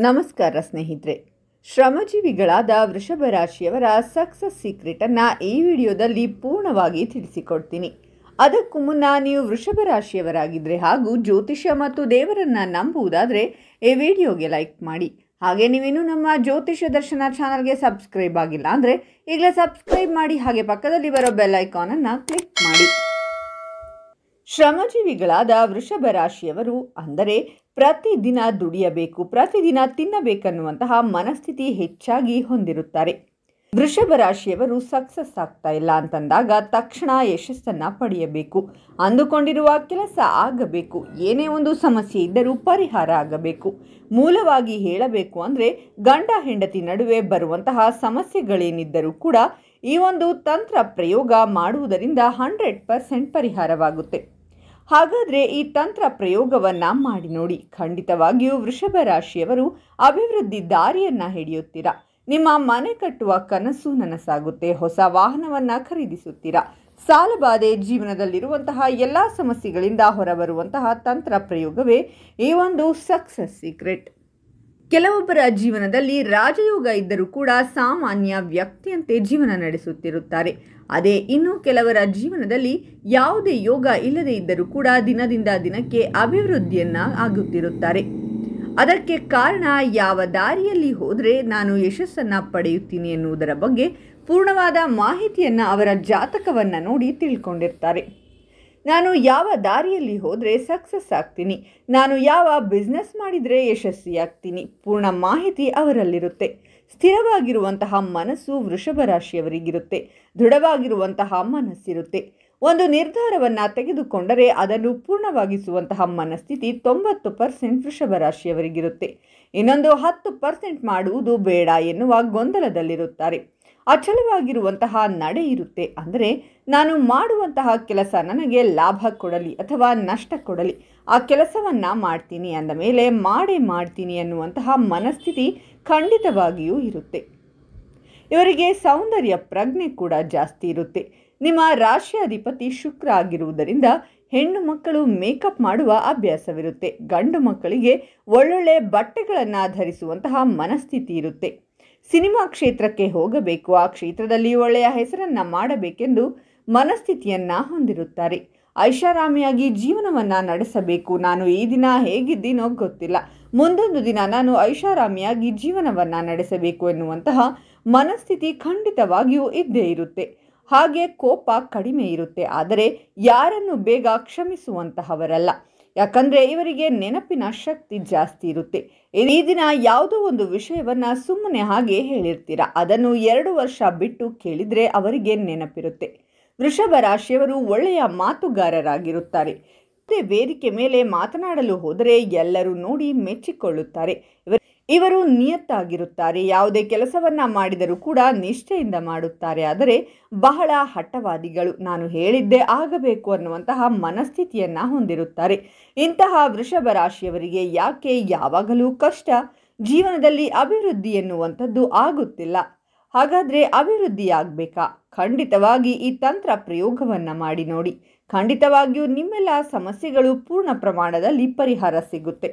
ನಮಸ್ಕಾರ ಸ್ನೇಹಿತರೆ. ಶ್ರಮಜೀವಿಗಳಾದ ವೃಷಭ ರಾಶಿಯವರ ಸಕ್ಸಸ್ ಸೀಕ್ರೆಟನ್ನು ಈ ವಿಡಿಯೋದಲ್ಲಿ ಪೂರ್ಣವಾಗಿ ತಿಳಿಸಿಕೊಡ್ತೀನಿ. ಅದಕ್ಕೂ ಮುನ್ನ ನೀವು ವೃಷಭ ರಾಶಿಯವರಾಗಿದ್ದರೆ ಹಾಗೂ ಜ್ಯೋತಿಷ್ಯ ಮತ್ತು ದೇವರನ್ನು ನಂಬುವುದಾದರೆ ಈ ವಿಡಿಯೋಗೆ ಲೈಕ್ ಮಾಡಿ. ಹಾಗೆ ನೀವೇನು ನಮ್ಮ ಜ್ಯೋತಿಷ್ಯ ದರ್ಶನ ಚಾನಲ್ಗೆ ಸಬ್ಸ್ಕ್ರೈಬ್ ಆಗಿಲ್ಲ ಅಂದರೆ ಈಗಲೇ ಸಬ್ಸ್ಕ್ರೈಬ್ ಮಾಡಿ, ಹಾಗೆ ಪಕ್ಕದಲ್ಲಿ ಬರೋ ಬೆಲ್ ಐಕಾನನ್ನು ಕ್ಲಿಕ್ ಮಾಡಿ. ಶ್ರಮಜೀವಿಗಳಾದ ವೃಷಭ ರಾಶಿಯವರು ಅಂದರೆ ಪ್ರತಿದಿನ ದುಡಿಯಬೇಕು, ಪ್ರತಿದಿನ ತಿನ್ನಬೇಕನ್ನುವಂತಹ ಮನಸ್ಥಿತಿ ಹೆಚ್ಚಾಗಿ ಹೊಂದಿರುತ್ತಾರೆ. ವೃಷಭ ರಾಶಿಯವರು ಸಕ್ಸಸ್ ಆಗ್ತಾ ಇಲ್ಲ ಅಂತಂದಾಗ ತಕ್ಷಣ ಯಶಸ್ಸನ್ನು ಪಡೆಯಬೇಕು, ಅಂದುಕೊಂಡಿರುವ ಕೆಲಸ ಆಗಬೇಕು, ಏನೇ ಒಂದು ಸಮಸ್ಯೆ ಇದ್ದರೂ ಪರಿಹಾರ ಆಗಬೇಕು. ಮೂಲವಾಗಿ ಹೇಳಬೇಕು ಅಂದರೆ ಗಂಡ ಹೆಂಡತಿ ನಡುವೆ ಬರುವಂತಹ ಸಮಸ್ಯೆಗಳೇನಿದ್ದರೂ ಕೂಡ ಈ ಒಂದು ತಂತ್ರ ಪ್ರಯೋಗ ಮಾಡುವುದರಿಂದ 100% ಪರಿಹಾರವಾಗುತ್ತೆ. ಹಾಗಾದರೆ ಈ ತಂತ್ರ ಪ್ರಯೋಗವನ್ನು ಮಾಡಿ ನೋಡಿ. ಖಂಡಿತವಾಗಿಯೂ ವೃಷಭ ರಾಶಿಯವರು ಅಭಿವೃದ್ಧಿ ದಾರಿಯನ್ನು ಹಿಡಿಯುತ್ತೀರಾ. ನಿಮ್ಮ ಮನೆ ಕಟ್ಟುವ ಕನಸು ನನಸಾಗುತ್ತೆ. ಹೊಸ ವಾಹನವನ್ನು ಖರೀದಿಸುತ್ತೀರಾ. ಸಾಲಬಾಧೆ, ಜೀವನದಲ್ಲಿರುವಂತಹ ಎಲ್ಲ ಸಮಸ್ಯೆಗಳಿಂದ ಹೊರಬರುವಂತಹ ತಂತ್ರ ಪ್ರಯೋಗವೇ ಈ ಒಂದು ಸಕ್ಸಸ್ ಸೀಕ್ರೆಟ್. ಕೆಲವೊಬ್ಬರ ಜೀವನದಲ್ಲಿ ರಾಜಯೋಗ ಇದ್ದರೂ ಕೂಡ ಸಾಮಾನ್ಯ ವ್ಯಕ್ತಿಯಂತೆ ಜೀವನ ನಡೆಸುತ್ತಿರುತ್ತಾರೆ. ಅದೇ ಇನ್ನು ಕೆಲವರ ಜೀವನದಲ್ಲಿ ಯಾವುದೇ ಯೋಗ ಇಲ್ಲದೆ ಇದ್ದರೂ ಕೂಡ ದಿನದಿಂದ ದಿನಕ್ಕೆ ಅಭಿವೃದ್ಧಿಯನ್ನು ಆಗುತ್ತಿರುತ್ತಾರೆ. ಅದಕ್ಕೆ ಕಾರಣ ಯಾವ ದಾರಿಯಲ್ಲಿ ಹೋದರೆ ನಾನು ಯಶಸ್ಸನ್ನು ಪಡೆಯುತ್ತೀನಿ ಎನ್ನುವುದರ ಬಗ್ಗೆ ಪೂರ್ಣವಾದ ಮಾಹಿತಿಯನ್ನು ಅವರ ಜಾತಕವನ್ನು ನೋಡಿ ತಿಳ್ಕೊಂಡಿರ್ತಾರೆ. ನಾನು ಯಾವ ದಾರಿಯಲ್ಲಿ ಹೋದರೆ ಸಕ್ಸಸ್ ಆಗ್ತೀನಿ, ನಾನು ಯಾವ ಬಿಸ್ನೆಸ್ ಮಾಡಿದರೆ ಯಶಸ್ವಿಯಾಗ್ತೀನಿ, ಪೂರ್ಣ ಮಾಹಿತಿ ಅವರಲ್ಲಿರುತ್ತೆ. ಸ್ಥಿರವಾಗಿರುವಂತಹ ಮನಸ್ಸು ವೃಷಭ ರಾಶಿಯವರಿಗಿರುತ್ತೆ. ದೃಢವಾಗಿರುವಂತಹ ಮನಸ್ಸಿರುತ್ತೆ. ಒಂದು ನಿರ್ಧಾರವನ್ನು ತೆಗೆದುಕೊಂಡರೆ ಅದನ್ನು ಪೂರ್ಣವಾಗಿಸುವಂತಹ ಮನಸ್ಥಿತಿ 90% ವೃಷಭ ರಾಶಿಯವರಿಗಿರುತ್ತೆ. ಇನ್ನೊಂದು 10% ಮಾಡುವುದು ಬೇಡ ಎನ್ನುವ ಗೊಂದಲದಲ್ಲಿರುತ್ತಾರೆ. ಅಚಲವಾಗಿರುವಂತಹ ನಡೆ ಇರುತ್ತೆ. ಅಂದರೆ ನಾನು ಮಾಡುವಂತಹ ಕೆಲಸ ನನಗೆ ಲಾಭ ಕೊಡಲಿ ಅಥವಾ ನಷ್ಟ ಕೊಡಲಿ, ಆ ಕೆಲಸವನ್ನು ಮಾಡ್ತೀನಿ ಅಂದ ಮೇಲೆ ಮಾಡೇ ಮಾಡ್ತೀನಿ ಅನ್ನುವಂತಹ ಮನಸ್ಥಿತಿ ಖಂಡಿತವಾಗಿಯೂ ಇರುತ್ತೆ. ಇವರಿಗೆ ಸೌಂದರ್ಯ ಪ್ರಜ್ಞೆ ಕೂಡ ಜಾಸ್ತಿ ಇರುತ್ತೆ. ನಿಮ್ಮ ರಾಶಿಯಾಧಿಪತಿ ಶುಕ್ರ ಆಗಿರುವುದರಿಂದ ಹೆಣ್ಣು ಮಕ್ಕಳು ಮೇಕಪ್ ಮಾಡುವ ಅಭ್ಯಾಸವಿರುತ್ತೆ. ಗಂಡು ಮಕ್ಕಳಿಗೆ ಒಳ್ಳೊಳ್ಳೆ ಬಟ್ಟೆಗಳನ್ನು ಧರಿಸುವಂತಹ ಮನಸ್ಥಿತಿ ಇರುತ್ತೆ. ಸಿನಿಮಾ ಕ್ಷೇತ್ರಕ್ಕೆ ಹೋಗಬೇಕು, ಆ ಕ್ಷೇತ್ರದಲ್ಲಿ ಒಳ್ಳೆಯ ಹೆಸರನ್ನು ಮಾಡಬೇಕೆಂದು ಮನಸ್ಥಿತಿಯನ್ನು ಹೊಂದಿರುತ್ತಾರೆ. ಐಷಾರಾಮಿಯಾಗಿ ಜೀವನವನ್ನು ನಡೆಸಬೇಕು, ನಾನು ಈ ದಿನ ಹೇಗಿದ್ದೀನೋ ಗೊತ್ತಿಲ್ಲ, ಮುಂದೊಂದು ದಿನ ನಾನು ಐಷಾರಾಮಿಯಾಗಿ ಜೀವನವನ್ನು ನಡೆಸಬೇಕು ಎನ್ನುವಂತಹ ಮನಸ್ಥಿತಿ ಖಂಡಿತವಾಗಿಯೂ ಇದ್ದೇ ಇರುತ್ತೆ. ಹಾಗೆ ಕೋಪ ಕಡಿಮೆ ಇರುತ್ತೆ, ಆದರೆ ಯಾರನ್ನು ಬೇಗ ಕ್ಷಮಿಸುವಂತಹವರಲ್ಲ. ಯಾಕಂದರೆ ಇವರಿಗೆ ನೆನಪಿನ ಶಕ್ತಿ ಜಾಸ್ತಿ ಇರುತ್ತೆ. ಈ ದಿನ ಯಾವುದೋ ಒಂದು ವಿಷಯವನ್ನು ಸುಮ್ಮನೆ ಹಾಗೆ ಹೇಳಿರ್ತೀರ, ಅದನ್ನು 2 ವರ್ಷ ಬಿಟ್ಟು ಕೇಳಿದರೆ ಅವರಿಗೆ ನೆನಪಿರುತ್ತೆ. ವೃಷಭ ರಾಶಿಯವರು ಒಳ್ಳೆಯ ಮಾತುಗಾರರಾಗಿರುತ್ತಾರೆ. ವೇದಿಕೆ ಮೇಲೆ ಮಾತನಾಡಲು ಹೋದರೆ ಎಲ್ಲರೂ ನೋಡಿ ಮೆಚ್ಚಿಕೊಳ್ಳುತ್ತಾರೆ. ಇವರು ನಿಯತ್ತಾಗಿರುತ್ತಾರೆ. ಯಾವುದೇ ಕೆಲಸವನ್ನ ಮಾಡಿದರೂ ಕೂಡ ನಿಷ್ಠೆಯಿಂದ ಮಾಡುತ್ತಾರೆ. ಆದರೆ ಬಹಳ ಹಠವಾದಿಗಳು. ನಾನು ಹೇಳಿದ್ದೇ ಆಗಬೇಕು ಅನ್ನುವಂತಹ ಮನಸ್ಥಿತಿಯನ್ನು ಹೊಂದಿರುತ್ತಾರೆ. ಇಂತಹ ವೃಷಭ ರಾಶಿಯವರಿಗೆ ಯಾಕೆ ಯಾವಾಗಲೂ ಕಷ್ಟ, ಜೀವನದಲ್ಲಿ ಅಭಿವೃದ್ಧಿ ಎನ್ನುವಂಥದ್ದು ಆಗುತ್ತಿಲ್ಲ. ಹಾಗಾದರೆ ಅಭಿವೃದ್ಧಿಯಾಗಬೇಕಾ? ಖಂಡಿತವಾಗಿ ಈ ತಂತ್ರ ಪ್ರಯೋಗವನ್ನು ಮಾಡಿ ನೋಡಿ. ಖಂಡಿತವಾಗಿಯೂ ನಿಮ್ಮೆಲ್ಲ ಸಮಸ್ಯೆಗಳು ಪೂರ್ಣ ಪ್ರಮಾಣದಲ್ಲಿ ಪರಿಹಾರ ಸಿಗುತ್ತೆ.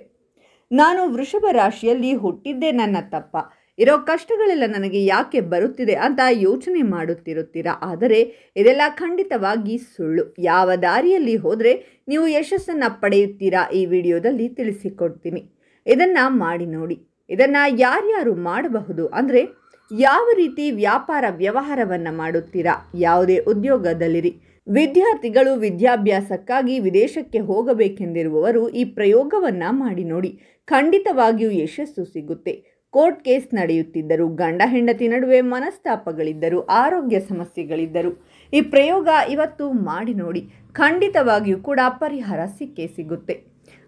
ನಾನು ವೃಷಭ ರಾಶಿಯಲ್ಲಿ ಹುಟ್ಟಿದ್ದೇ ನನ್ನ ತಪ್ಪ, ಇರೋ ಕಷ್ಟಗಳೆಲ್ಲ ನನಗೆ ಯಾಕೆ ಬರುತ್ತಿದೆ ಅಂತ ಯೋಚನೆ ಮಾಡುತ್ತಿರುತ್ತೀರಾ. ಆದರೆ ಇದೆಲ್ಲ ಖಂಡಿತವಾಗಿ ಸುಳ್ಳು. ಯಾವ ದಾರಿಯಲ್ಲಿ ಹೋದರೆ ನೀವು ಯಶಸ್ಸನ್ನು ಪಡೆಯುತ್ತೀರಾ ಈ ವಿಡಿಯೋದಲ್ಲಿ ತಿಳಿಸಿಕೊಡ್ತೀನಿ. ಇದನ್ನು ಮಾಡಿ ನೋಡಿ. ಇದನ್ನು ಯಾರ್ಯಾರು ಮಾಡಬಹುದು ಅಂದರೆ, ಯಾವ ರೀತಿ ವ್ಯಾಪಾರ ವ್ಯವಹಾರವನ್ನು ಮಾಡುತ್ತೀರಾ, ಯಾವುದೇ ಉದ್ಯೋಗದಲ್ಲಿರಿ, ವಿದ್ಯಾರ್ಥಿಗಳು ವಿದ್ಯಾಭ್ಯಾಸಕ್ಕಾಗಿ ವಿದೇಶಕ್ಕೆ ಹೋಗಬೇಕೆಂದಿರುವವರು ಈ ಪ್ರಯೋಗವನ್ನು ಮಾಡಿ ನೋಡಿ. ಖಂಡಿತವಾಗಿಯೂ ಯಶಸ್ಸು ಸಿಗುತ್ತೆ. ಕೋರ್ಟ್ ಕೇಸ್ ನಡೆಯುತ್ತಿದ್ದರು, ಗಂಡ ಹೆಂಡತಿ ನಡುವೆ ಮನಸ್ತಾಪಗಳಿದ್ದರು, ಆರೋಗ್ಯ ಸಮಸ್ಯೆಗಳಿದ್ದರು, ಈ ಪ್ರಯೋಗ ಇವತ್ತು ಮಾಡಿ ನೋಡಿ. ಖಂಡಿತವಾಗಿಯೂ ಕೂಡ ಪರಿಹಾರ ಸಿಕ್ಕೇ ಸಿಗುತ್ತೆ.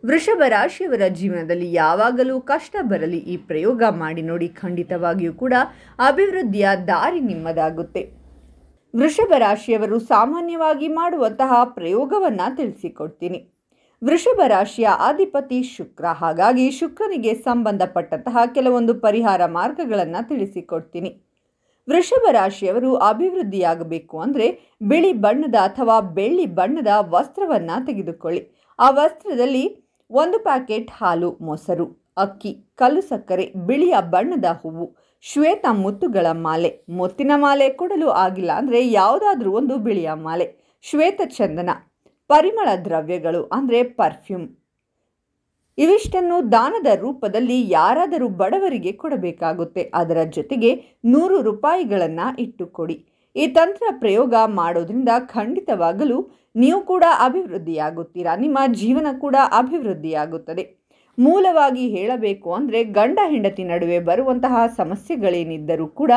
ವೃಷಭ ರಾಶಿಯವರ ಜೀವನದಲ್ಲಿ ಯಾವಾಗಲೂ ಕಷ್ಟ ಬರಲಿ, ಈ ಪ್ರಯೋಗ ಮಾಡಿ ನೋಡಿ. ಖಂಡಿತವಾಗಿಯೂ ಕೂಡ ಅಭಿವೃದ್ಧಿಯ ದಾರಿ ನಿಮ್ಮದಾಗುತ್ತೆ. ವೃಷಭ ರಾಶಿಯವರು ಸಾಮಾನ್ಯವಾಗಿ ಮಾಡುವಂತಹ ಪ್ರಯೋಗವನ್ನು ತಿಳಿಸಿಕೊಡ್ತೀನಿ. ವೃಷಭ ರಾಶಿಯ ಅಧಿಪತಿ ಶುಕ್ರ, ಹಾಗಾಗಿ ಶುಕ್ರನಿಗೆ ಸಂಬಂಧಪಟ್ಟಂತಹ ಕೆಲವೊಂದು ಪರಿಹಾರ ಮಾರ್ಗಗಳನ್ನು ತಿಳಿಸಿಕೊಡ್ತೀನಿ. ವೃಷಭ ರಾಶಿಯವರು ಅಭಿವೃದ್ಧಿಯಾಗಬೇಕು ಅಂದರೆ ಬಿಳಿ ಬಣ್ಣದ ಅಥವಾ ಬೆಳ್ಳಿ ಬಣ್ಣದ ವಸ್ತ್ರವನ್ನು ತೆಗೆದುಕೊಳ್ಳಿ. ಆ ವಸ್ತ್ರದಲ್ಲಿ 1 ಪ್ಯಾಕೆಟ್ ಹಾಲು, ಮೊಸರು, ಅಕ್ಕಿ, ಕಲ್ಲು ಸಕ್ಕರೆ, ಬಿಳಿಯ ಬಣ್ಣದ ಹೂವು, ಶ್ವೇತ ಮುತ್ತುಗಳ ಮಾಲೆ, ಮುತ್ತಿನ ಮಾಲೆ ಕೊಡಲು ಆಗಿಲ್ಲ ಅಂದರೆ ಯಾವುದಾದ್ರೂ ಒಂದು ಬಿಳಿಯ ಮಾಲೆ, ಶ್ವೇತ ಚಂದನ, ಪರಿಮಳ ದ್ರವ್ಯಗಳು ಅಂದರೆ ಪರ್ಫ್ಯೂಮ್, ಇವಿಷ್ಟನ್ನು ದಾನದ ರೂಪದಲ್ಲಿ ಯಾರಾದರೂ ಬಡವರಿಗೆ ಕೊಡಬೇಕಾಗುತ್ತೆ. ಅದರ ಜೊತೆಗೆ 100 ರೂಪಾಯಿಗಳನ್ನು ಇಟ್ಟುಕೊಡಿ. ಈ ತಂತ್ರ ಪ್ರಯೋಗ ಮಾಡೋದ್ರಿಂದ ಖಂಡಿತವಾಗಲೂ ನೀವು ಕೂಡ ಅಭಿವೃದ್ಧಿಯಾಗುತ್ತೀರಾ, ನಿಮ್ಮ ಜೀವನ ಕೂಡ ಅಭಿವೃದ್ಧಿಯಾಗುತ್ತದೆ. ಮೂಲವಾಗಿ ಹೇಳಬೇಕು ಅಂದರೆ ಗಂಡ ಹೆಂಡತಿ ನಡುವೆ ಬರುವಂತಹ ಸಮಸ್ಯೆಗಳೇನಿದ್ದರೂ ಕೂಡ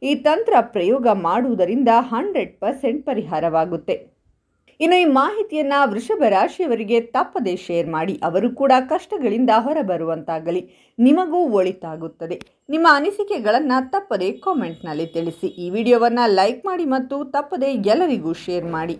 ಈ ತಂತ್ರ ಪ್ರಯೋಗ ಮಾಡುವುದರಿಂದ 100% ಪರಿಹಾರವಾಗುತ್ತೆ. ಇನ್ನು ಈ ಮಾಹಿತಿಯನ್ನು ವೃಷಭ ರಾಶಿಯವರಿಗೆ ತಪ್ಪದೇ ಶೇರ್ ಮಾಡಿ. ಅವರು ಕೂಡ ಕಷ್ಟಗಳಿಂದ ಹೊರಬರುವಂತಾಗಲಿ, ನಿಮಗೂ ಒಳಿತಾಗುತ್ತದೆ. ನಿಮ್ಮ ಅನಿಸಿಕೆಗಳನ್ನು ತಪ್ಪದೇ ಕಾಮೆಂಟ್ನಲ್ಲಿ ತಿಳಿಸಿ. ಈ ವಿಡಿಯೋವನ್ನು ಲೈಕ್ ಮಾಡಿ ಮತ್ತು ತಪ್ಪದೇ ಎಲ್ಲರಿಗೂ ಶೇರ್ ಮಾಡಿ.